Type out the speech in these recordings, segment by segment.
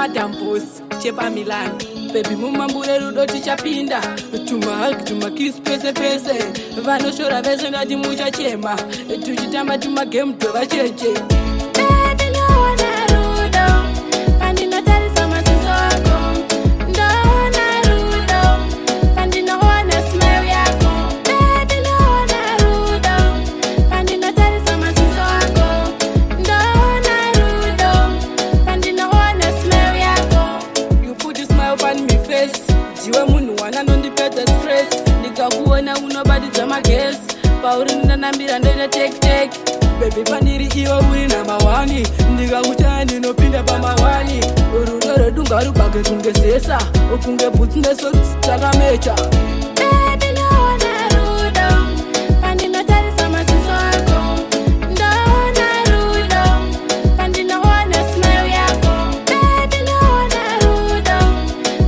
Madam Boss chepa Milan. Baby mumambure rudo tichapinda. Tumahug tumakiss pese pese. Vanoshora vese ngati muchachema. Tuchitamba tumagame tovacheche. Baby naona rudo pandinotarisa maziso ako. Ndaona rudo pandinoona smile yako. Baby naona rudo pandinotarisa maziso ako. Ndaona rudo pandinoona smile yako. You put a smile on me face. Jiwe munhu wananondipedza stress. Ndikakuona unobadidza mages. Pauri ndanambira ndoita tek. Baby pandiri iwe uri number 1. Ndikakuchaya ndinopinda pamawani. Rudo redu ngarubage kunge zesa. Kunge bhutsi nesocks takamecha. Baby naona rudo pandinotarisa maziso ako. Ndaona rudo pandinoona smile yako. Baby naona rudo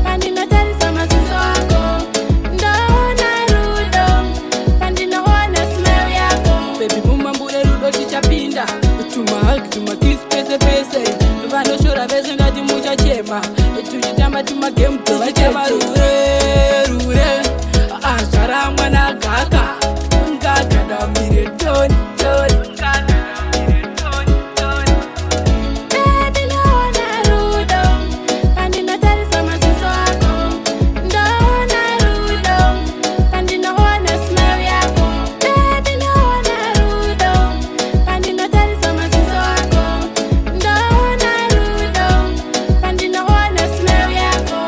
pandinotarisa maziso ako. Ndaona rudo pandinoona smile yako. Baby mumambure rudo tichapinda. Tumahug tumakiss pese pese. Vanoshora vese ngati muchachema. Tuchitamba tumagame tovachema rure. Azvara mwana gaka. Ngagada mire toni. Baby naona rudo pandinotarisa maziso ako. Ndaona rudo pandinoona smile yako. Baby naona rudo pandinotarisa maziso ako. Ndaona rudo pandinoona smile yako.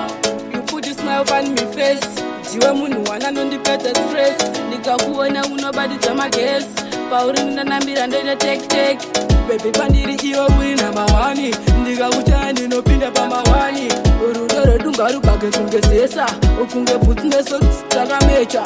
You put a smile on me face. Jiwe munhu wananondipedza stress. Ndikakuona unobadidza mages. Pauri ndanambira ndoita tek. Baby pandiri iwe uri number 1. Ndikakuchaya ndinopinda pamawani. Rudo redu ngarubage kunge zesa. Kunge bhutsi nesocks takamecha.